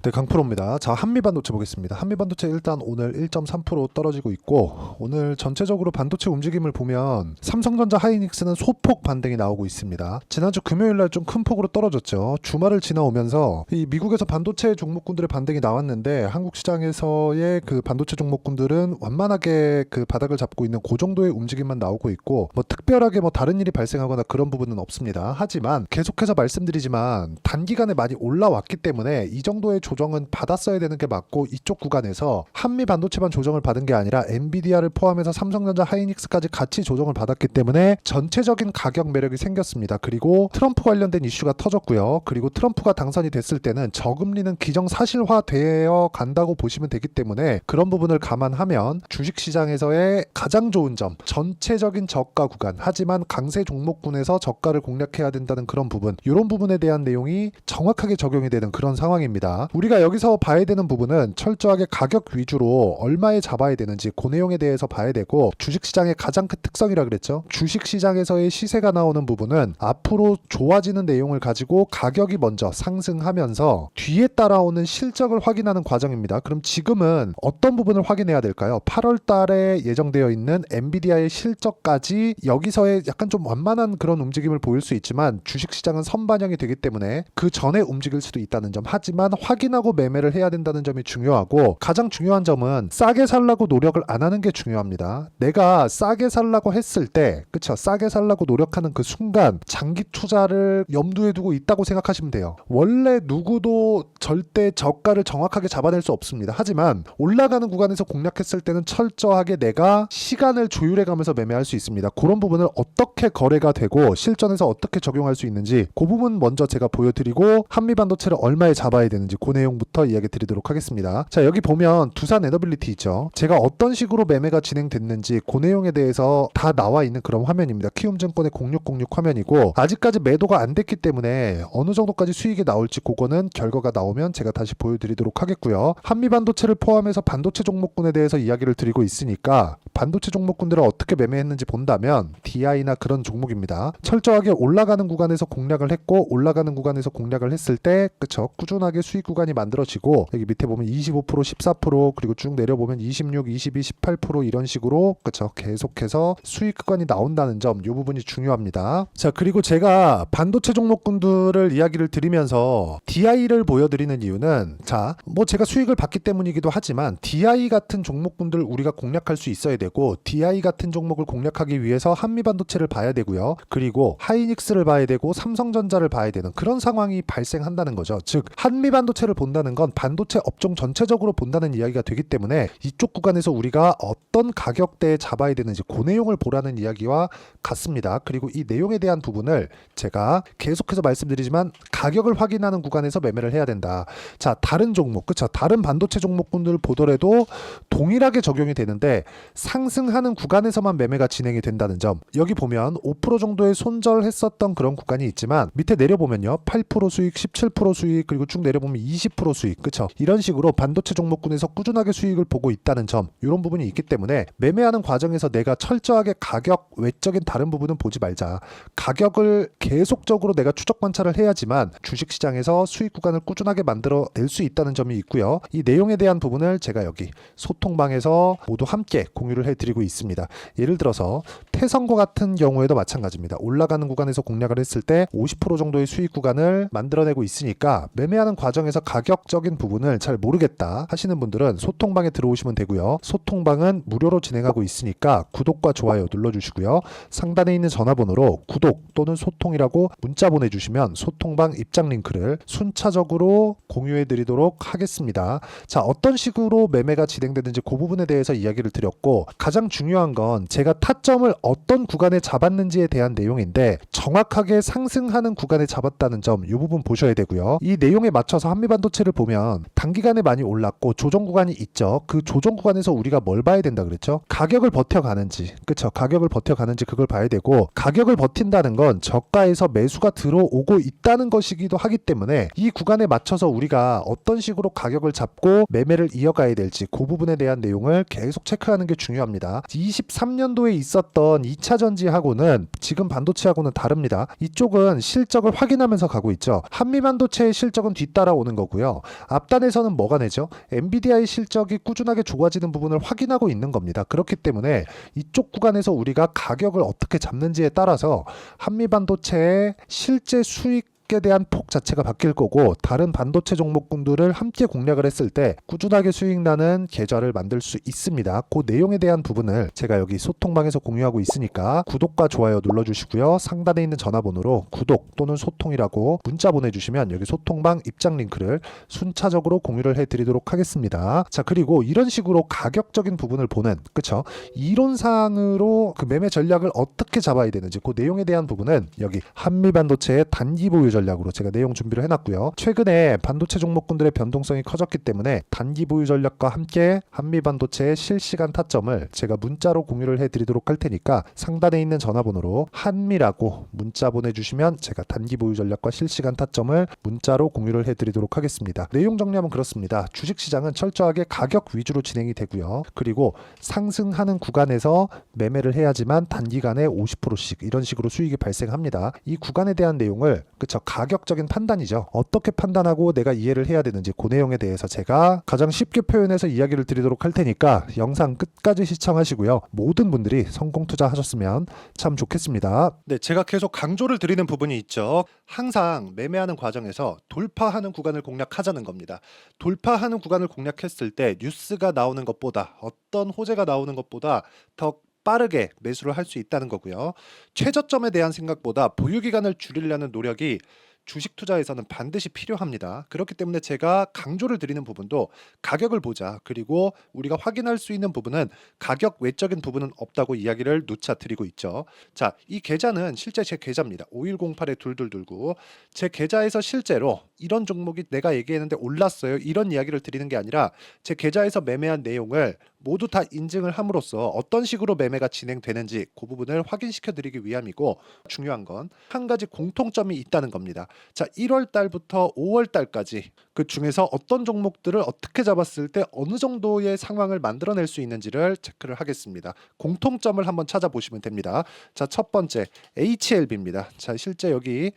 네, 강프로입니다. 자, 한미반도체 보겠습니다. 한미반도체 일단 오늘 1.3% 떨어지고 있고, 오늘 전체적으로 반도체 움직임을 보면 삼성전자 하이닉스는 소폭 반등이 나오고 있습니다. 지난주 금요일날 좀 큰 폭으로 떨어졌죠. 주말을 지나오면서 이 미국에서 반도체 종목군들의 반등이 나왔는데 한국 시장에서의 그 반도체 종목군들은 완만하게 그 바닥을 잡고 있는 그 정도의 움직임만 나오고 있고, 뭐 특별하게 뭐 다른 일이 발생하거나 그런 부분은 없습니다. 하지만 계속해서 말씀드리지만 단기간에 많이 올라왔기 때문에 이 정도의 조정은 받았어야 되는 게 맞고, 이쪽 구간에서 한미 반도체만 조정을 받은 게 아니라 엔비디아를 포함해서 삼성전자 하이닉스까지 같이 조정을 받았기 때문에 전체적인 가격 매력이 생겼습니다. 그리고 트럼프 관련된 이슈가 터졌고요. 그리고 트럼프가 당선이 됐을 때는 저금리는 기정사실화되어 간다고 보시면 되기 때문에 그런 부분을 감안하면 주식시장에서의 가장 좋은 점, 전체적인 저가 구간, 하지만 강세 종목군에서 저가를 공략해야 된다는 그런 부분, 이런 부분에 대한 내용이 정확하게 적용이 되는 그런 상황입니다. 우리가 여기서 봐야 되는 부분은 철저하게 가격 위주로 얼마에 잡아야 되는지 그 내용에 대해서 봐야 되고, 주식시장의 가장 큰 특성이라 그랬죠. 주식시장에서의 시세가 나오는 부분은 앞으로 좋아지는 내용을 가지고 가격이 먼저 상승하면서 뒤에 따라오는 실적을 확인하는 과정입니다. 그럼 지금은 어떤 부분을 확인해야 될까요? 8월 달에 예정되어 있는 엔비디아의 실적까지 여기서의 약간 좀 완만한 그런 움직임을 보일 수 있지만 주식시장은 선반영이 되기 때문에 그 전에 움직일 수도 있다는 점, 하지만 확인하고 매매를 해야 된다는 점이 중요하고, 가장 중요한 점은 싸게 살라고 노력을 안 하는 게 중요합니다. 내가 싸게 살라고 했을 때, 그쵸, 싸게 살라고 노력하는 그 순간 장기 투자를 염두에 두고 있다고 생각하시면 돼요. 원래 누구도 절대 저가를 정확하게 잡아낼 수 없습니다. 하지만 올라가는 구간에서 공략했을 때는 철저하게 내가 시간을 조율해 가면서 매매할 수 있습니다. 그런 부분을 어떻게 거래가 되고 실전에서 어떻게 적용할 수 있는지 그 부분 먼저 제가 보여드리고, 한미반도체를 얼마에 잡아야 되는지 그 내용부터 이야기 드리도록 하겠습니다. 자, 여기 보면 두산 에너빌리티 있죠. 제가 어떤 식으로 매매가 진행됐는지 그 내용에 대해서 다 나와 있는 그런 화면입니다. 키움증권의 0606 화면이고, 아직까지 매도가 안 됐기 때문에 어느 정도까지 수익이 나올지 그거는 결과가 나오면 제가 다시 보여드리도록 하겠고요. 한미반도체를 포함해서 반도체 종목군에 대해서 이야기를 드리고 있으니까 반도체 종목군들을 어떻게 매매했는지 본다면 DI나 그런 종목입니다. 철저하게 올라가는 구간에서 공략을 했고, 올라가는 구간에서 공략을 했을 때 그쵸, 꾸준하게 수익 구간이 만들어지고, 여기 밑에 보면 25%, 14%, 그리고 쭉 내려보면 26, 22, 18% 이런 식으로 그쵸, 계속해서 수익 구간이 나온다는 점, 이 부분이 중요합니다. 자, 그리고 제가 반도체 종목군들을 이야기를 드리면서 DI를 보여드리는 이유는, 자, 뭐 제가 수익을 받기 때문이기도 하지만 DI 같은 종목군들 우리가 공략할 수 있어야 되고, DI 같은 종목을 공략하기 위해서 한미반도체를 봐야 되고요. 그리고 하이닉스를 봐야 되고 삼성전자를 봐야 되는 그런 상황이 발생한다는 거죠. 즉 한미반도체를 본다는 건 반도체 업종 전체적으로 본다는 이야기가 되기 때문에 이쪽 구간에서 우리가 어떤 가격대에 잡아야 되는지 그 내용을 보라는 이야기와 같습니다. 그리고 이 내용에 대한 부분을 제가 계속해서 말씀드리지만 가격을 확인하는 구간에서 매매를 해야 된다. 자, 다른 종목, 그쵸, 다른 반도체 종목군들 보더라도 동일하게 적용이 되는데 상승하는 구간에서만 매매가 진행이 된다는 점, 여기 보면 5% 정도의 손절했었던 그런 구간이 있지만 밑에 내려보면요, 8% 수익, 17% 수익, 그리고 쭉 내려보면 20% 수익, 그쵸, 이런 식으로 반도체 종목군에서 꾸준하게 수익을 보고 있다는 점, 이런 부분이 있기 때문에 매매하는 과정에서 내가 철저하게 가격 외적인 다른 부분은 보지 말자. 가격을 계속적으로 내가 추적 관찰을 해야지만 주식시장에서 수익 구간을 꾸준하게 만들어낼 수 있다는 점이 있고요. 이 내용에 대한 부분을 제가 여기 소통방에서 모두 함께 공유를 해드리고 있습니다. 예를 들어서 태성과 같은 경우에도 마찬가지입니다. 올라가는 구간에서 공략을 했을 때 50% 정도의 수익 구간을 만들어내고 있으니까 매매하는 과정에서 가격적인 부분을 잘 모르겠다 하시는 분들은 소통방에 들어오시면 되고요. 소통방은 무료로 진행하고 있으니까 구독과 좋아요 눌러주시고요. 상단에 있는 전화번호로 구독 또는 소통이라고 문자 보내주시면 소통방 입장 링크를 순차적으로 공유해드리도록 하겠습니다. 자, 어떤 식으로 매매가 진행되는지 그 부분에 대해서 이야기를 드렸고, 가장 중요한 건 제가 타점을 어떤 구간에 잡았는지에 대한 내용인데, 정확하게 상승하는 구간에 잡았다는 점, 이 부분 보셔야 되고요. 이 내용에 맞춰서 한미반도체를 보면 단기간에 많이 올랐고 조정 구간이 있죠. 그 조정 구간에서 우리가 뭘 봐야 된다 그랬죠? 가격을 버텨가는지, 그쵸, 가격을 버텨가는지 그걸 봐야 되고, 가격을 버틴다는 건 저가에서 매수가 들어오고 있다는 것이기도 하기 때문에 이 구간에 맞춰서 우리가 어떤 식으로 가격을 잡고 매매를 이어가야 될지 그 부분에 대한 내용을 계속 체크하는 게 중요합니다. 23년도에 있었던 2차 전지하고는 지금 반도체하고는 다릅니다. 이쪽은 실적을 확인하면서 가고 있죠. 한미반도체의 실적은 뒤따라오는 거고, 거고요. 앞단에서는 뭐가 내죠? 엔비디아의 실적이 꾸준하게 좋아지는 부분을 확인하고 있는 겁니다. 그렇기 때문에 이쪽 구간에서 우리가 가격을 어떻게 잡는지에 따라서 한미반도체의 실제 수익에 대한 폭 자체가 바뀔 거고, 다른 반도체 종목군들을 함께 공략을 했을 때 꾸준하게 수익 나는 계좌를 만들 수 있습니다. 그 내용에 대한 부분을 제가 여기 소통방에서 공유하고 있으니까 구독과 좋아요 눌러주시고요. 상단에 있는 전화번호로 구독 또는 소통이라고 문자 보내주시면 여기 소통방 입장 링크를 순차적으로 공유를 해드리도록 하겠습니다. 자, 그리고 이런 식으로 가격적인 부분을 보는, 그쵸? 이론상으로 그 매매 전략을 어떻게 잡아야 되는지 그 내용에 대한 부분은 여기 한미반도체의 단기 보유 전략으로 제가 내용 준비를 해놨고요. 최근에 반도체 종목군들의 변동성이 커졌기 때문에 단기 보유 전략과 함께 한미반도체의 실시간 타점을 제가 문자로 공유를 해드리도록 할 테니까 상단에 있는 전화번호로 한미라고 문자 보내주시면 제가 단기 보유 전략과 실시간 타점을 문자로 공유를 해드리도록 하겠습니다. 내용 정리하면 그렇습니다. 주식시장은 철저하게 가격 위주로 진행이 되고요. 그리고 상승하는 구간에서 매매를 해야지만 단기간에 50%씩 이런 식으로 수익이 발생합니다. 이 구간에 대한 내용을, 그쵸, 가격적인 판단이죠. 어떻게 판단하고 내가 이해를 해야 되는지 그 내용에 대해서 제가 가장 쉽게 표현해서 이야기를 드리도록 할 테니까 영상 끝까지 시청하시고요. 모든 분들이 성공 투자하셨으면 참 좋겠습니다. 네, 제가 계속 강조를 드리는 부분이 있죠. 항상 매매하는 과정에서 돌파하는 구간을 공략하자는 겁니다. 돌파하는 구간을 공략했을 때 뉴스가 나오는 것보다, 어떤 호재가 나오는 것보다 더 빠르게 매수를 할 수 있다는 거고요. 최저점에 대한 생각보다 보유 기간을 줄이려는 노력이 주식 투자에서는 반드시 필요합니다. 그렇기 때문에 제가 강조를 드리는 부분도 가격을 보자. 그리고 우리가 확인할 수 있는 부분은 가격 외적인 부분은 없다고 이야기를 누차 드리고 있죠. 자, 이 계좌는 실제 제 계좌입니다. 5108-2229. 제 계좌에서 실제로 이런 종목이 내가 얘기했는데 올랐어요, 이런 이야기를 드리는 게 아니라 제 계좌에서 매매한 내용을 모두 다 인증을 함으로써 어떤 식으로 매매가 진행되는지 그 부분을 확인시켜 드리기 위함이고, 중요한 건 한 가지 공통점이 있다는 겁니다. 자, 1월 달부터 5월 달까지 그 중에서 어떤 종목들을 어떻게 잡았을 때 어느 정도의 상황을 만들어낼 수 있는지를 체크를 하겠습니다. 공통점을 한번 찾아보시면 됩니다. 자, 첫 번째 HLB입니다. 자, 실제 여기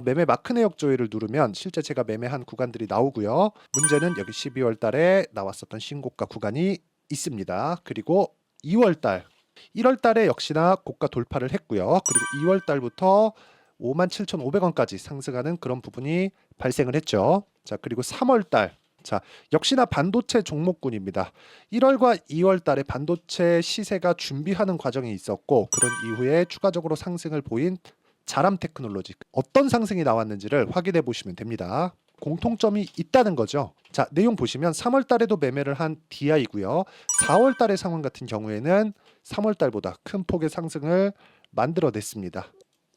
매매 마크 내역 조회를 누르면 실제 제가 매매한 구간들이 나오고요. 문제는 여기 12월 달에 나왔었던 신고가 구간이 있습니다. 그리고 2월 달, 1월 달에 역시나 고가 돌파를 했고요. 그리고 2월 달부터 57,500원까지 상승하는 그런 부분이 발생을 했죠. 자, 그리고 3월 달, 자, 역시나 반도체 종목군입니다. 1월과 2월 달에 반도체 시세가 준비하는 과정이 있었고, 그런 이후에 추가적으로 상승을 보인 자람 테크놀로지, 어떤 상승이 나왔는지를 확인해 보시면 됩니다. 공통점이 있다는 거죠. 자, 내용 보시면 3월 달에도 매매를 한 DI고요. 4월 달의 상황 같은 경우에는 3월 달보다 큰 폭의 상승을 만들어냈습니다.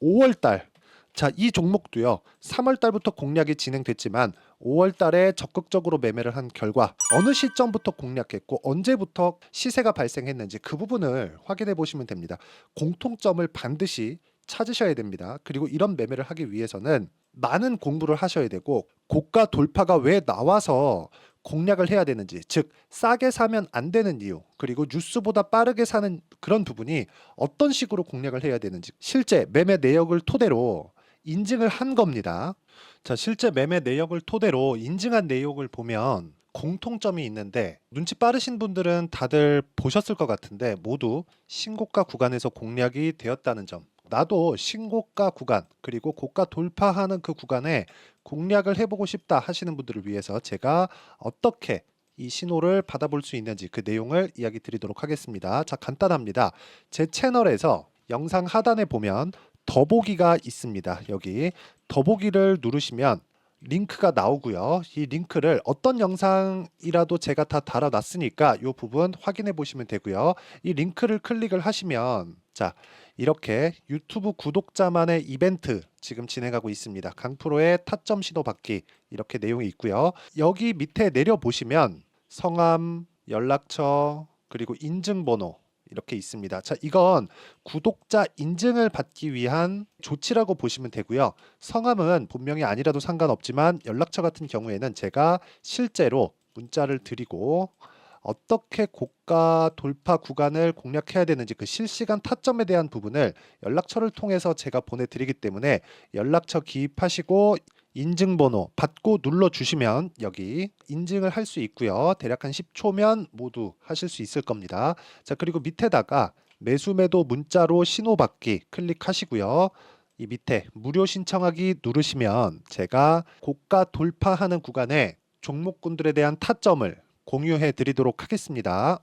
5월 달, 자, 이 종목도요. 3월 달부터 공략이 진행됐지만 5월 달에 적극적으로 매매를 한 결과 어느 시점부터 공략했고 언제부터 시세가 발생했는지 그 부분을 확인해 보시면 됩니다. 공통점을 반드시 찾으셔야 됩니다. 그리고 이런 매매를 하기 위해서는 많은 공부를 하셔야 되고, 고가 돌파가 왜 나와서 공략을 해야 되는지, 즉 싸게 사면 안 되는 이유, 그리고 뉴스보다 빠르게 사는 그런 부분이 어떤 식으로 공략을 해야 되는지 실제 매매 내역을 토대로 인증을 한 겁니다. 자, 실제 매매 내역을 토대로 인증한 내용을 보면 공통점이 있는데, 눈치 빠르신 분들은 다들 보셨을 것 같은데 모두 신고가 구간에서 공략이 되었다는 점, 나도 신고가 구간 그리고 고가 돌파하는 그 구간에 공략을 해보고 싶다 하시는 분들을 위해서 제가 어떻게 이 신호를 받아볼 수 있는지 그 내용을 이야기 드리도록 하겠습니다. 자, 간단합니다. 제 채널에서 영상 하단에 보면 더보기가 있습니다. 여기 더보기를 누르시면 링크가 나오고요. 이 링크를 어떤 영상이라도 제가 다 달아놨으니까 이 부분 확인해 보시면 되고요. 이 링크를 클릭을 하시면, 자, 이렇게 유튜브 구독자만의 이벤트 지금 진행하고 있습니다. 강프로의 타점 신호 받기, 이렇게 내용이 있고요. 여기 밑에 내려보시면 성함, 연락처, 그리고 인증번호 이렇게 있습니다. 자, 이건 구독자 인증을 받기 위한 조치라고 보시면 되고요. 성함은 본명이 아니라도 상관없지만 연락처 같은 경우에는 제가 실제로 문자를 드리고 어떻게 고가 돌파 구간을 공략해야 되는지 그 실시간 타점에 대한 부분을 연락처를 통해서 제가 보내드리기 때문에 연락처 기입하시고 인증번호 받고 눌러주시면 여기 인증을 할 수 있고요. 대략 한 10초면 모두 하실 수 있을 겁니다. 자, 그리고 밑에다가 매수매도 문자로 신호받기 클릭하시고요. 이 밑에 무료 신청하기 누르시면 제가 고가 돌파하는 구간에 종목군들에 대한 타점을 공유해 드리도록 하겠습니다.